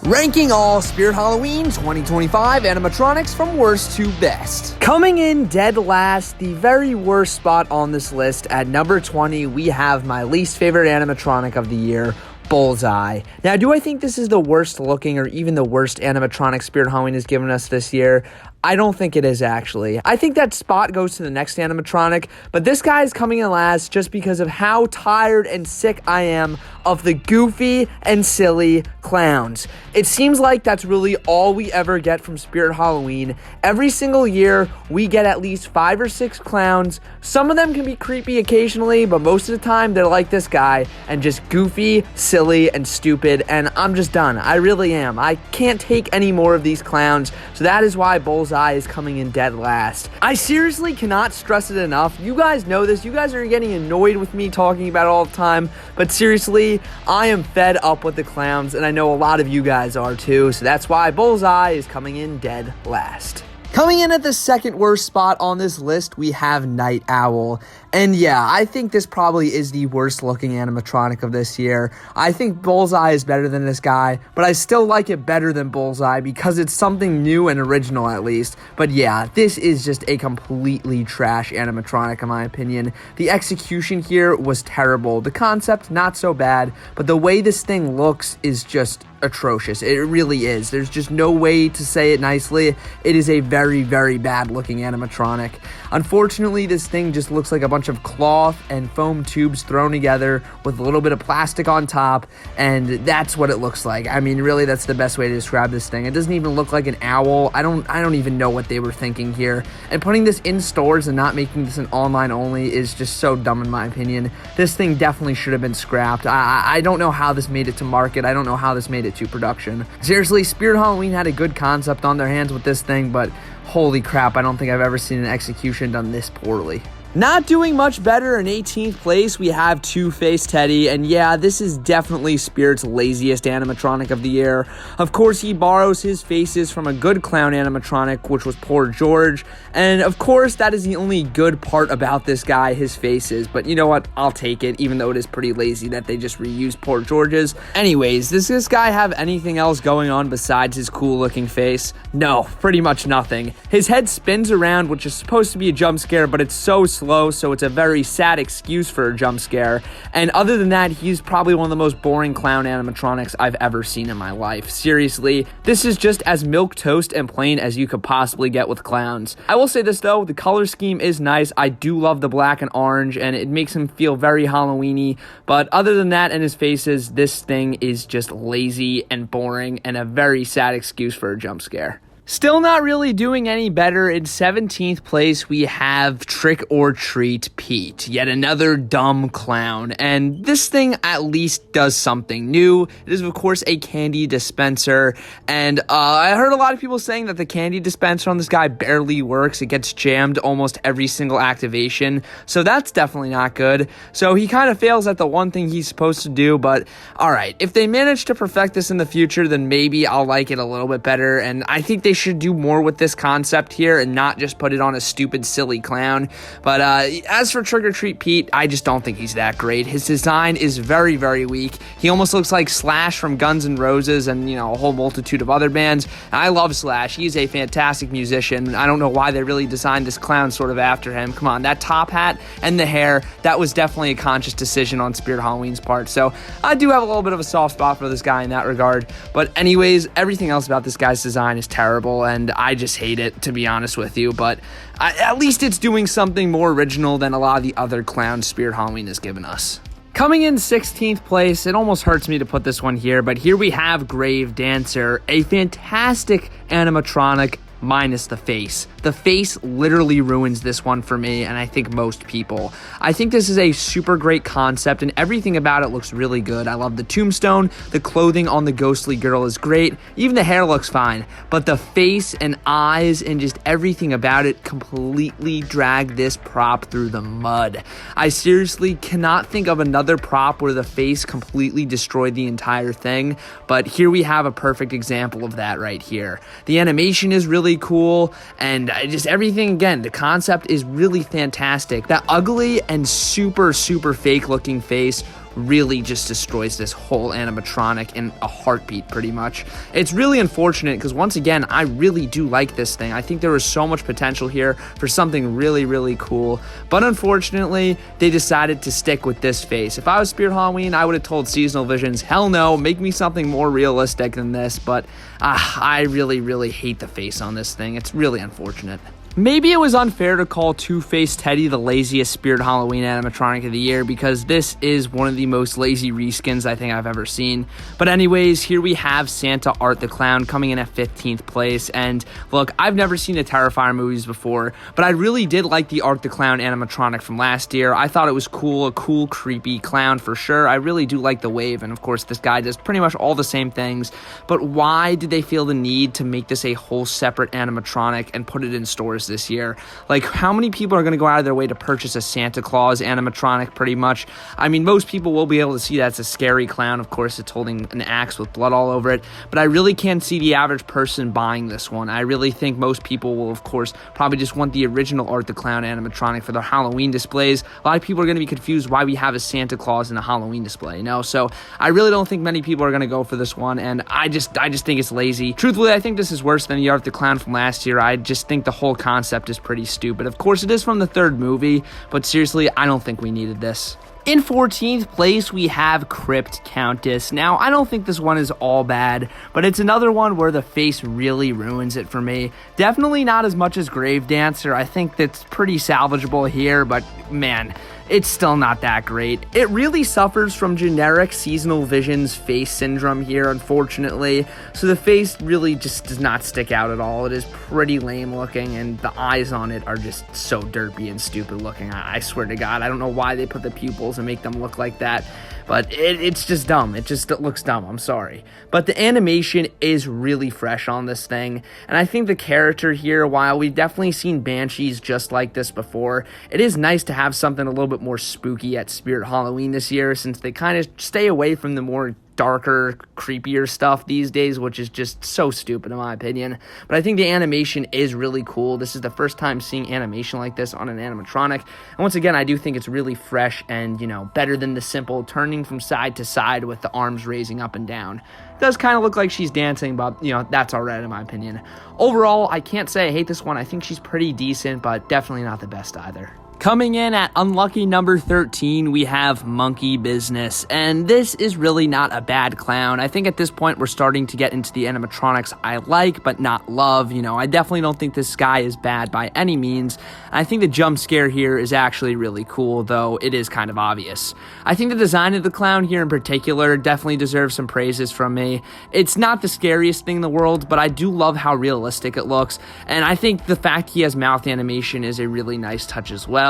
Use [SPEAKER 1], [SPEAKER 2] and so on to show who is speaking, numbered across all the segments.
[SPEAKER 1] Ranking all Spirit Halloween 2025 animatronics from worst to best. Coming in dead last, the very worst spot on this list, at number 20, we have my least favorite animatronic of the year, Bullseye. Now, do I think this is the worst looking or even the worst animatronic Spirit Halloween has given us this year? I don't think it is, actually. I think that spot goes to the next animatronic, but this guy is coming in last just because of how tired and sick I am of the goofy and silly clowns. It seems like that's really all we ever get from Spirit Halloween. Every single year, we get at least 5 or 6 clowns. Some of them can be creepy occasionally, but most of the time, they're like this guy and just goofy, silly, and stupid, and I'm just done. I really am. I can't take any more of these clowns, so that is why Bullseye is coming in dead last. I seriously cannot stress it enough. You guys know this. You guys are getting annoyed with me talking about it all the time, but seriously, I am fed up with the clowns, and I know a lot of you guys are too, so that's why Bullseye is coming in dead last. Coming in at the second worst spot on this list, we have Night Owl. And yeah, I think this probably is the worst looking animatronic of this year. I think Bullseye is better than this guy, but I still like it better than Bullseye because it's something new and original at least. But yeah, this is just a completely trash animatronic in my opinion. The execution here was terrible. The concept, not so bad, but the way this thing looks is just atrocious. It really is. There's just no way to say it nicely. It is a very, very bad looking animatronic. Unfortunately, this thing just looks like a bunch of cloth and foam tubes thrown together with a little bit of plastic on top, and that's what it looks like. I mean, really, that's the best way to describe this thing. It doesn't even look like an owl. I don't even know what they were thinking here. And putting this in stores and not making this an online only is just so dumb in my opinion. This thing definitely should have been scrapped. I don't know how this made it to market. I don't know how this made it to production. Seriously, Spirit Halloween had a good concept on their hands with this thing, but holy crap, I don't think I've ever seen an execution done this poorly. Not doing much better in 18th place, we have Twofaced Teddy, and yeah, this is definitely Spirit's laziest animatronic of the year. Of course, he borrows his faces from a good clown animatronic, which was Poor George, and of course, that is the only good part about this guy, his faces, but you know what, I'll take it, even though it is pretty lazy that they just reused Poor George's. Anyways, does this guy have anything else going on besides his cool-looking face? No, pretty much nothing. His head spins around, which is supposed to be a jump scare, but it's so slow, so it's a very sad excuse for a jump scare. And other than that, he's probably one of the most boring clown animatronics I've ever seen in my life. Seriously, this is just as milquetoast and plain as you could possibly get with clowns. I will say this though, the color scheme is nice. I do love the black and orange, and it makes him feel very Halloween-y. But other than that and his faces, this thing is just lazy and boring and a very sad excuse for a jump scare. Still not really doing any better. In 17th place, we have Trick or Treat Pete, yet another dumb clown. And this thing at least does something new. It is, of course, a candy dispenser. And I heard a lot of people saying that the candy dispenser on this guy barely works. It gets jammed almost every single activation. So that's definitely not good. So he kind of fails at the one thing he's supposed to do. But all right, if they manage to perfect this in the future, then maybe I'll like it a little bit better. And I think they should do more with this concept here and not just put it on a stupid, silly clown. But as for Trick or Treat Pete, I just don't think he's that great. His design is very, very weak. He almost looks like Slash from Guns N' Roses and, you know, a whole multitude of other bands. I love Slash. He's a fantastic musician. I don't know why they really designed this clown sort of after him. Come on, that top hat and the hair, that was definitely a conscious decision on Spirit Halloween's part. So I do have a little bit of a soft spot for this guy in that regard. But anyways, everything else about this guy's design is terrible, and I just hate it, to be honest with you. But at least it's doing something more original than a lot of the other clowns Spirit Halloween has given us. Coming in 16th place, it almost hurts me to put this one here, but here we have Grave Dancer, a fantastic animatronic minus the face. The face literally ruins this one for me, and I think most people. I think this is a super great concept, and everything about it looks really good. I love the tombstone, the clothing on the ghostly girl is great, even the hair looks fine, but the face and eyes and just everything about it completely drag this prop through the mud. I seriously cannot think of another prop where the face completely destroyed the entire thing, but here we have a perfect example of that right here. The animation is really cool, and just everything, again, the concept is really fantastic. That ugly and super fake looking face really just destroys this whole animatronic in a heartbeat pretty much. It's really unfortunate because once again, I really do like this thing. I think there was so much potential here for something really, really cool, but unfortunately, they decided to stick with this face. If I was Spirit Halloween, I would have told Seasonal Visions, hell no, make me something more realistic than this, but I really, really hate the face on this thing. It's really unfortunate. Maybe it was unfair to call Twofaced Teddy the laziest Spirit Halloween animatronic of the year because this is one of the most lazy reskins I think I've ever seen. But anyways, here we have Santa Art the Clown coming in at 15th place. And look, I've never seen the Terrifier movies before, but I really did like the Art the Clown animatronic from last year. I thought it was cool, a cool, creepy clown for sure. I really do like the wave, and of course this guy does pretty much all the same things. But why did they feel the need to make this a whole separate animatronic and put it in stores this year? Like, how many people are going to go out of their way to purchase a Santa Claus animatronic pretty much? I mean, most people will be able to see that's a scary clown. Of course, it's holding an axe with blood all over it, but I really can't see the average person buying this one. I really think most people will, of course, probably just want the original Art the Clown animatronic for their Halloween displays. A lot of people are going to be confused why we have a Santa Claus in a Halloween display, you know? So I really don't think many people are going to go for this one, and I just think it's lazy. Truthfully, I think this is worse than the Art the Clown from last year. I just think the whole concept is pretty stupid. Of course, it is from the third movie, but seriously, I don't think we needed this. In 14th place, we have Crypt Countest. Now, I don't think this one is all bad, but it's another one where the face really ruins it for me. Definitely not as much as Grave Dancer. I think that's pretty salvageable here, but man, it's still not that great. It really suffers from generic Seasonal Visions face syndrome here, unfortunately. So the face really just does not stick out at all. It is pretty lame looking, and the eyes on it are just so derpy and stupid looking. I swear to God, I don't know why they put the pupils and make them look like that, but it's just dumb. It looks dumb, I'm sorry. But the animation is really fresh on this thing, and I think the character here, while we've definitely seen Banshees just like this before, it is nice to have something a little bit more spooky at Spirit Halloween this year, since they kind of stay away from the more darker, creepier stuff these days, which is just so stupid in my opinion. But I think the animation is really cool. This is the first time seeing animation like this on an animatronic, and once again, I do think it's really fresh and, you know, better than the simple turning from side to side with the arms raising up and down. It does kind of look like she's dancing, but, you know, that's alright in my opinion. Overall, I can't say I hate this one. I think she's pretty decent, but definitely not the best either. Coming in at unlucky number 13, we have Monkey Business, and this is really not a bad clown. I think at this point we're starting to get into the animatronics I like but not love. You know, I definitely don't think this guy is bad by any means. I think the jump scare here is actually really cool, though it is kind of obvious. I think the design of the clown here in particular definitely deserves some praises from me. It's not the scariest thing in the world, but I do love how realistic it looks, and I think the fact he has mouth animation is a really nice touch as well.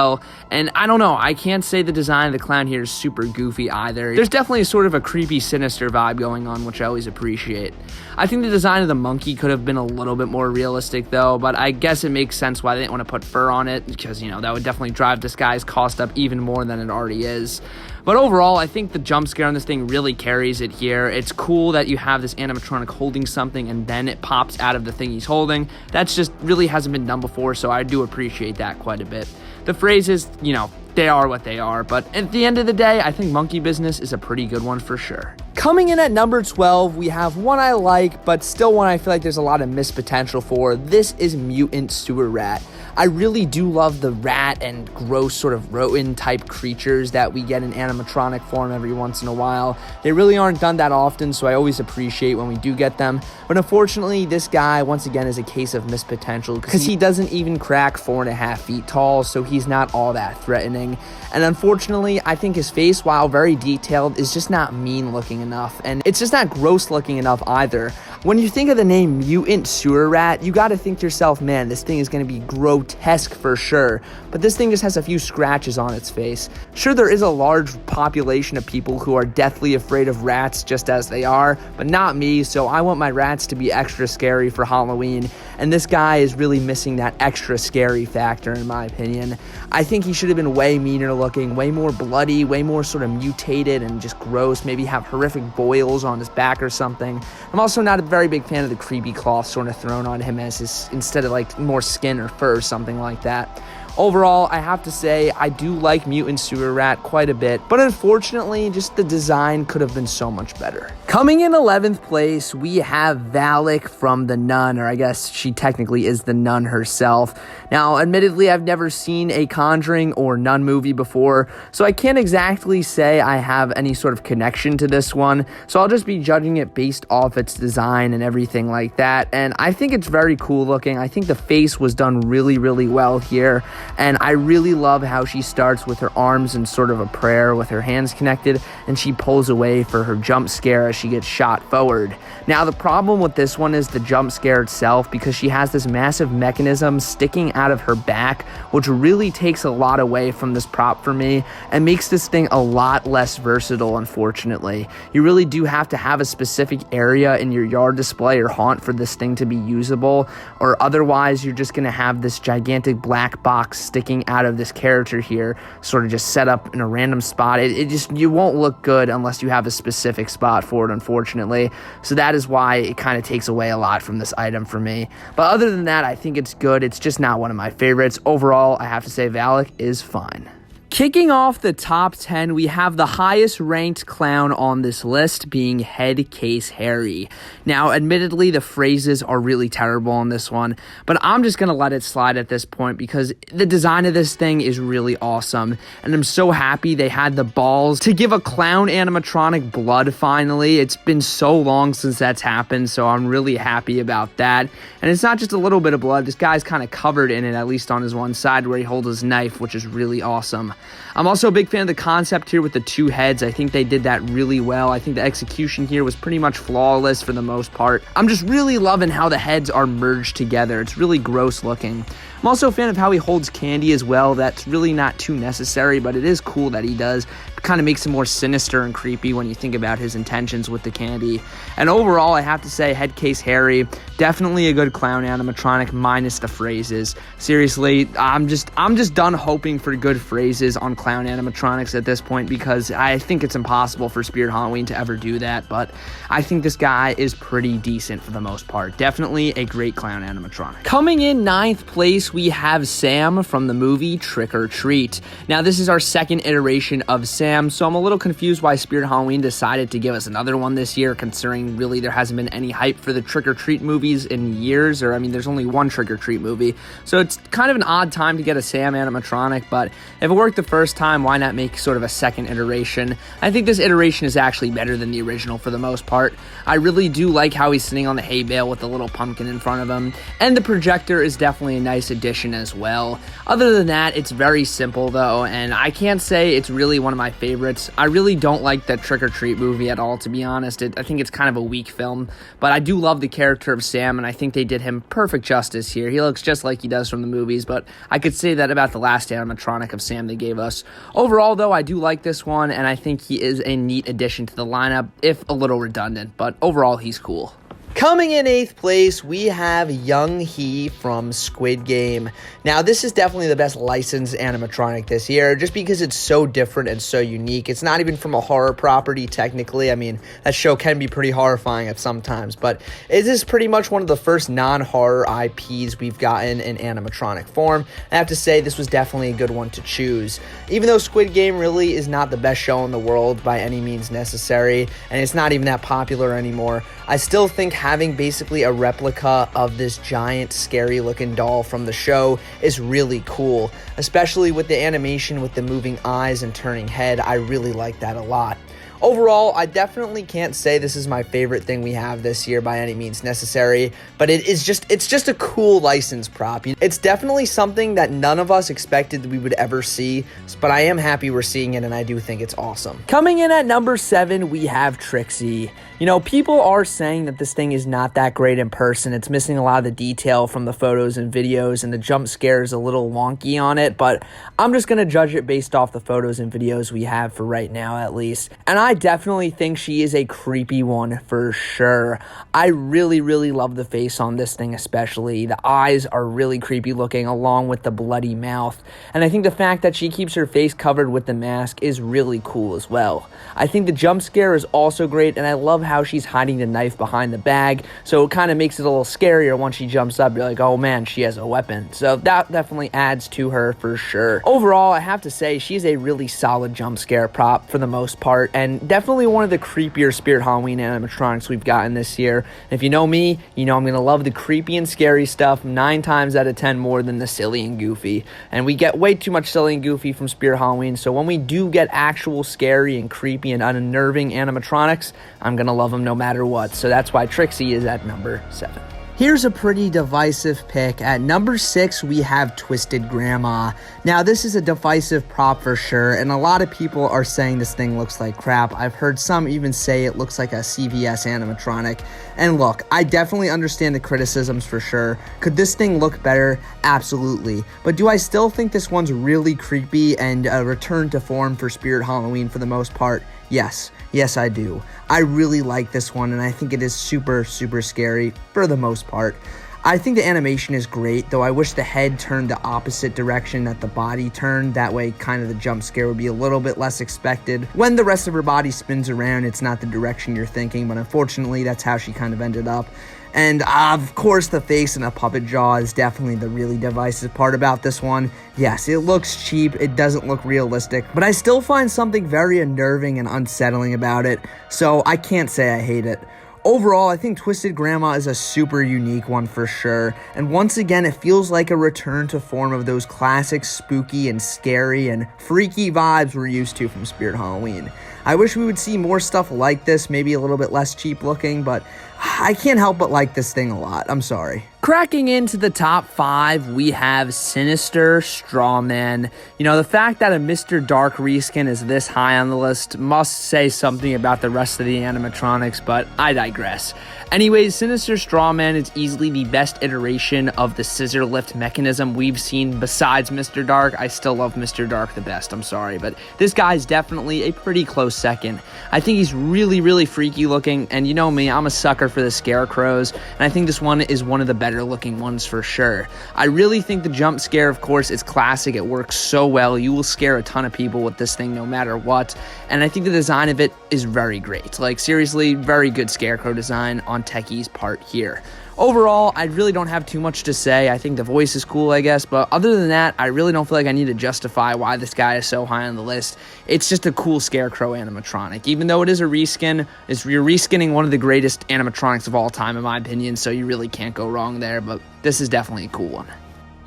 [SPEAKER 1] And I don't know, I can't say the design of the clown here is super goofy either. There's definitely sort of a creepy, sinister vibe going on, which I always appreciate. I think the design of the monkey could have been a little bit more realistic though, but I guess it makes sense why they didn't want to put fur on it, because, you know, that would definitely drive this guy's cost up even more than it already is. But overall, I think the jump scare on this thing really carries it here. It's cool that you have this animatronic holding something and then it pops out of the thing he's holding. That's just really hasn't been done before, so I do appreciate that quite a bit. The phrases, you know, they are what they are, but at the end of the day, I think Monkey Business is a pretty good one for sure. Coming in at number 12, we have one I like, but still one I feel like there's a lot of missed potential for. This is Mutant Sewer Rat. I really do love the rat and gross sort of rodent type creatures that we get in animatronic form every once in a while. They really aren't done that often, so I always appreciate when we do get them. But unfortunately, this guy, once again, is a case of missed potential because he doesn't even crack 4.5 feet tall, so he's not all that threatening. And unfortunately, I think his face, while very detailed, is just not mean looking enough, and it's just not gross looking enough either. When you think of the name Mutant Sewer Rat, you gotta think to yourself, man, this thing is gonna be grotesque for sure, but this thing just has a few scratches on its face. Sure, there is a large population of people who are deathly afraid of rats just as they are, but not me, so I want my rats to be extra scary for Halloween, and this guy is really missing that extra scary factor in my opinion. I think he should have been way meaner looking, way more bloody, way more sort of mutated and just gross, maybe have horrific boils on his back or something. I'm also not a very big fan of the creepy cloth sort of thrown on him as his, instead of like more skin or fur or something like that. Overall, I have to say, I do like Mutant Sewer Rat quite a bit, but unfortunately, just the design could have been so much better. Coming in 11th place, we have Valick from The Nun, or I guess she technically is the nun herself. Now, admittedly, I've never seen a Conjuring or Nun movie before, so I can't exactly say I have any sort of connection to this one, so I'll just be judging it based off its design and everything like that, and I think it's very cool looking. I think the face was done really, really well here, and I really love how she starts with her arms in sort of a prayer with her hands connected, and she pulls away for her jump scare as she gets shot forward. Now, the problem with this one is the jump scare itself, because she has this massive mechanism sticking out of her back, which really takes a lot away from this prop for me and makes this thing a lot less versatile, unfortunately. You really do have to have a specific area in your yard display or haunt for this thing to be usable, or otherwise you're just going to have this gigantic black box sticking out of this character here, sort of just set up in a random spot. You won't look good unless you have a specific spot for it, unfortunately. So that is why it kind of takes away a lot from this item for me. But other than that, I think it's good. It's just not one of my favorites. Overall, I have to say Valick is fine. Kicking off the top 10, we have the highest ranked clown on this list being Headcase Harry. Now, admittedly, the phrases are really terrible on this one, but I'm just going to let it slide at this point because the design of this thing is really awesome, and I'm so happy they had the balls to give a clown animatronic blood finally. It's been so long since that's happened, so I'm really happy about that. And it's not just a little bit of blood. This guy's kind of covered in it, at least on his one side where he holds his knife, which is really awesome. I'm also a big fan of the concept here with the two heads. I think they did that really well. I think the execution here was pretty much flawless for the most part. I'm just really loving how the heads are merged together. It's really gross looking. I'm also a fan of how he holds candy as well. That's really not too necessary, but it is cool that he does. It kind of makes him more sinister and creepy when you think about his intentions with the candy. And overall, I have to say, Headcase Harry, definitely a good clown animatronic minus the phrases. Seriously, I'm just done hoping for good phrases on clown animatronics at this point because I think it's impossible for Spirit Halloween to ever do that, but I think this guy is pretty decent for the most part. Definitely a great clown animatronic. Coming in 9th place, we have Sam from the movie Trick or Treat. Now, this is our second iteration of Sam, so I'm a little confused why Spirit Halloween decided to give us another one this year, considering really there hasn't been any hype for the Trick or Treat movies in years, or I mean, there's only one Trick or Treat movie, so it's kind of an odd time to get a Sam animatronic, but if it worked the first time, why not make sort of a second iteration? I think this iteration is actually better than the original for the most part. I really do like how he's sitting on the hay bale with the little pumpkin in front of him, and the projector is definitely a nice addition as well. Other than that, it's very simple though, and I can't say it's really one of my favorites. I really don't like that Trick or Treat movie at all, to be honest. I think it's kind of a weak film, but I do love the character of Sam, and I think they did him perfect justice here. He looks just like he does from the movies, but I could say that about the last animatronic of Sam they gave us. Overall though, I do like this one, and I think he is a neat addition to the lineup, if a little redundant, but overall he's cool. Coming in 8th place, we have Young He from Squid Game. Now, this is definitely the best licensed animatronic this year, just because it's so different and so unique. It's not even from a horror property, technically. I mean, that show can be pretty horrifying at sometimes, but it is pretty much one of the first non-horror IPs we've gotten in animatronic form. I have to say, this was definitely a good one to choose. Even though Squid Game really is not the best show in the world by any means necessary, and it's not even that popular anymore, I still think having basically a replica of this giant scary looking doll from the show is really cool, especially with the animation with the moving eyes and turning head. I really like that a lot. Overall, I definitely can't say this is my favorite thing we have this year by any means necessary, but it's just a cool license prop. It's definitely something that none of us expected we would ever see, but I am happy we're seeing it, and I do think it's awesome. Coming in at number 7, we have Trixie. You know, people are saying that this thing is not that great in person. It's missing a lot of the detail from the photos and videos, and the jump scare is a little wonky on it, but I'm just going to judge it based off the photos and videos we have for right now, at least. And I I definitely think she is a creepy one for sure. I really, really love the face on this thing especially. The eyes are really creepy looking along with the bloody mouth. And I think the fact that she keeps her face covered with the mask is really cool as well. I think the jump scare is also great, and I love how she's hiding the knife behind the bag, so it kind of makes it a little scarier once she jumps up. You're like, oh man, she has a weapon. So that definitely adds to her for sure. Overall, I have to say she's a really solid jump scare prop for the most part, and definitely one of the creepier Spirit Halloween animatronics we've gotten this year. And if you know me, you know I'm going to love the creepy and scary stuff 9 times out of 10 more than the silly and goofy. And we get way too much silly and goofy from Spirit Halloween, so when we do get actual scary and creepy and unnerving animatronics, I'm going to love them no matter what. So that's why Trixie is at number 7. Here's a pretty divisive pick. At number 6, we have Twisted Grandma. Now, this is a divisive prop for sure, and a lot of people are saying this thing looks like crap. I've heard some even say it looks like a CVS animatronic. And look, I definitely understand the criticisms for sure. Could this thing look better? Absolutely. But do I still think this one's really creepy and a return to form for Spirit Halloween for the most part? Yes. Yes, I do. I really like this one, and I think it is super, super scary for the most part. I think the animation is great, though I wish the head turned the opposite direction that the body turned. That way, kind of the jump scare would be a little bit less expected. When the rest of her body spins around, it's not the direction you're thinking, but unfortunately, that's how she kind of ended up. And of course, the face and the puppet jaw is definitely the really divisive part about this one. Yes, it looks cheap, it doesn't look realistic, but I still find something very unnerving and unsettling about it, so I can't say I hate it. Overall, I think Twisted Grandma is a super unique one for sure, and once again, it feels like a return to form of those classic spooky and scary and freaky vibes we're used to from Spirit Halloween. I wish we would see more stuff like this, maybe a little bit less cheap looking, but I can't help but like this thing a lot. I'm sorry. Cracking into the top 5, we have Sinister Straw Man. You know, the fact that a Mr. Dark reskin is this high on the list must say something about the rest of the animatronics, but I digress. Anyways, Sinister Straw Man is easily the best iteration of the scissor lift mechanism we've seen besides Mr. Dark. I still love Mr. Dark the best, I'm sorry, but this guy's definitely a pretty close second. I think he's really, really freaky looking, and you know me, I'm a sucker for the scarecrows, and I think this one is one of the better looking ones for sure. I really think the jump scare, of course, is classic. It works so well. You will scare a ton of people with this thing no matter what, and I think the design of it is very great. Like, seriously, very good scarecrow design on Techie's part here. Overall, I really don't have too much to say. I think the voice is cool, I guess, but other than that, I really don't feel like I need to justify why this guy is so high on the list. It's just a cool scarecrow animatronic. Even though it is a reskin, you're reskinning one of the greatest animatronics of all time, in my opinion, so you really can't go wrong there, but this is definitely a cool one.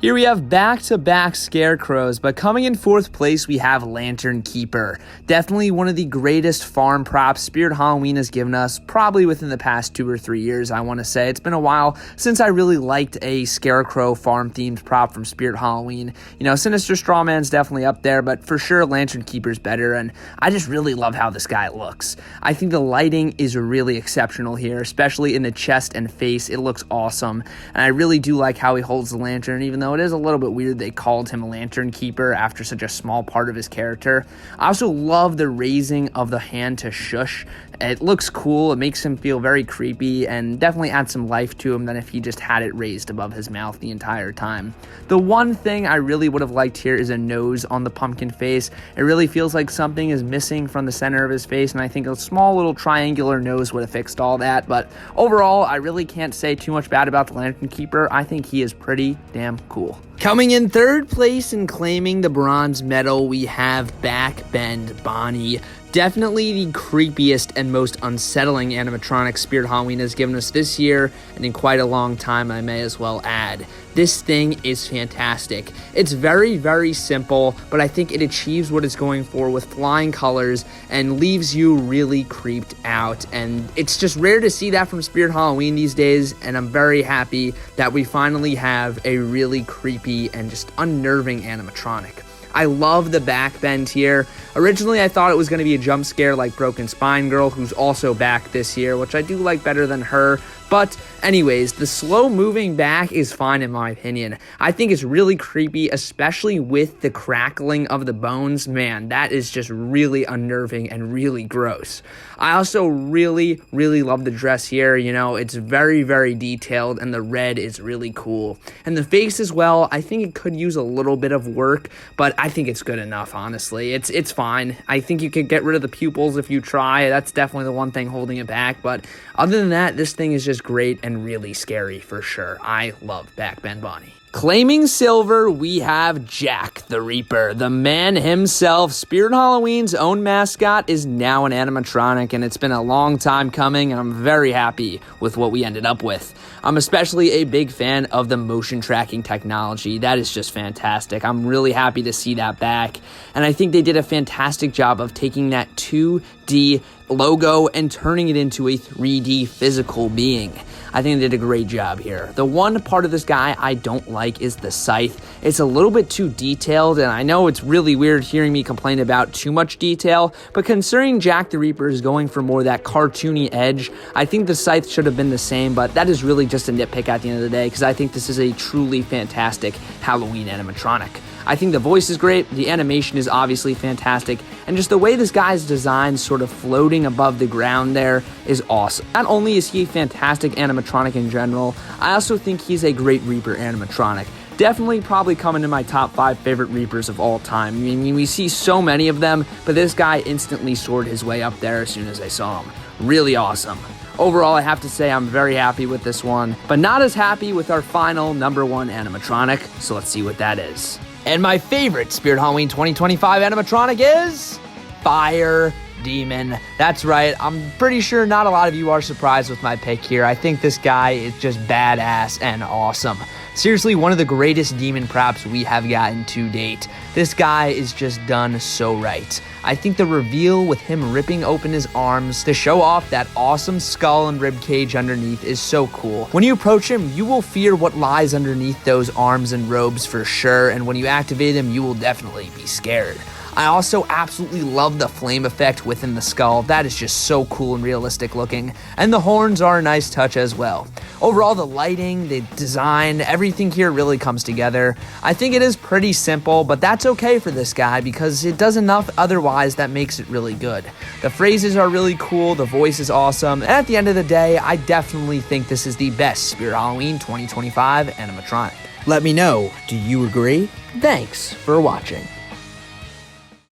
[SPEAKER 1] Here we have back-to-back scarecrows, but coming in 4th place, we have Lantern Keeper. Definitely one of the greatest farm props Spirit Halloween has given us, probably within the past 2 or 3 years, I want to say. It's been a while since I really liked a scarecrow farm-themed prop from Spirit Halloween. You know, Sinister Straw Man's definitely up there, but for sure, Lantern Keeper's better, and I just really love how this guy looks. I think the lighting is really exceptional here, especially in the chest and face. It looks awesome, and I really do like how he holds the lantern, even though it is a little bit weird they called him a Lantern Keeper after such a small part of his character. I also love the raising of the hand to shush. It looks cool, it makes him feel very creepy, and definitely adds some life to him than if he just had it raised above his mouth the entire time. The one thing I really would have liked here is a nose on the pumpkin face. It really feels like something is missing from the center of his face, and I think a small little triangular nose would have fixed all that, but overall, I really can't say too much bad about the Lantern Keeper. I think he is pretty damn cool. Coming in 3rd place and claiming the bronze medal, we have Backbend Bonnie. Definitely the creepiest and most unsettling animatronic Spirit Halloween has given us this year, and in quite a long time, I may as well add. This thing is fantastic. It's very, very simple, but I think it achieves what it's going for with flying colors and leaves you really creeped out. And it's just rare to see that from Spirit Halloween these days, and I'm very happy that we finally have a really creepy and just unnerving animatronic. I love the back bend here. Originally, I thought it was going to be a jump scare like Broken Spine Girl, who's also back this year, which I do like better than her, But anyways, the slow moving back is fine in my opinion. I think it's really creepy, especially with the crackling of the bones. Man, that is just really unnerving and really gross. I also really love the dress here. You know, it's very detailed, and the red is really cool. And the face as well, I think it could use a little bit of work, but I think it's good enough, honestly. It's fine. I think you could get rid of the pupils if you try. That's definitely the one thing holding it back, but other than that, this thing is just great and really scary for sure. I love Backbend Bonnie. Claiming silver, we have Jack the Reaper. The man himself, Spirit Halloween's own mascot, is now an animatronic, and it's been a long time coming, and I'm very happy with what we ended up with. I'm especially a big fan of the motion tracking technology. That is just fantastic. I'm really happy to see that back, and I think they did a fantastic job of taking that 2D logo and turning it into a 3D physical being. I think they did a great job here. The one part of this guy I don't like is the scythe. It's a little bit too detailed, and I know it's really weird hearing me complain about too much detail, but considering Jack the Reaper is going for more of that cartoony edge, I think the scythe should have been the same, but that is really just a nitpick at the end of the day, because I think this is a truly fantastic Halloween animatronic. I think the voice is great, the animation is obviously fantastic, and just the way this guy's designed sort of floating above the ground there is awesome. Not only is he a fantastic animatronic in general, I also think he's a great Reaper animatronic. Definitely probably coming to my top 5 favorite Reapers of all time. I mean, we see so many of them, but this guy instantly soared his way up there as soon as I saw him. Really awesome. Overall, I have to say I'm very happy with this one, but not as happy with our final number 1 animatronic, so let's see what that is. And my favorite Spirit Halloween 2025 animatronic is Fire Demon. That's right, I'm pretty sure not a lot of you are surprised with my pick here. I think this guy is just badass and awesome. Seriously, one of the greatest demon props we have gotten to date. This guy is just done so right. I think the reveal with him ripping open his arms to show off that awesome skull and rib cage underneath is so cool. When you approach him, you will fear what lies underneath those arms and robes for sure, and when you activate him, you will definitely be scared. I also absolutely love the flame effect within the skull. That is just so cool and realistic looking. And the horns are a nice touch as well. Overall, the lighting, the design, everything here really comes together. I think it is pretty simple, but that's okay for this guy because it does enough otherwise that makes it really good. The phrases are really cool, the voice is awesome, and at the end of the day, I definitely think this is the best Spirit Halloween 2025 animatronic. Let me know, do you agree? Thanks for watching.